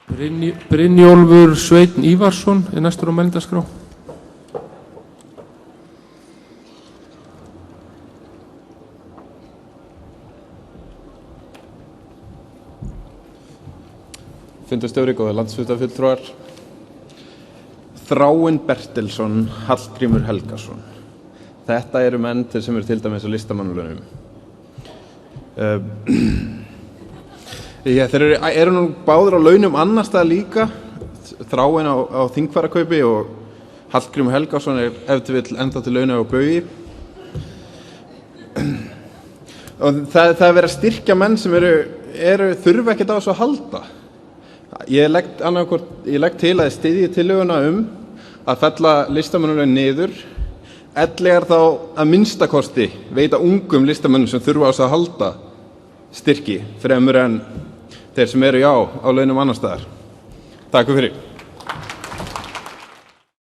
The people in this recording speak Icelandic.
Brynjólfur Sveinn Ívarsson er næstur á mælendaskrá. Fundarstjóri, góðir landsfundarfulltrúar. Þráinn Bertelsson, Hallgrímur Helgason. Þetta eru menn sem eru til dæmis á listamannalaunum. Þeir eru nú báðir á launum annars staðar líka. Þráinn á þingfararkaupi og Hallgrímur Helgason er ef til vill ennþá til launa á Baugi. Og það er verið að styrkja menn sem þurfa ekkert á þessu að halda. Ég legg til að styðji tillöguna að fella listamannalaun niður, ellegar þá að minnstakosti veita ungum listamönnum sem þurfa á þessu að halda styrki fremur en þeir sem eru á launum annars staðar. Takk fyrir.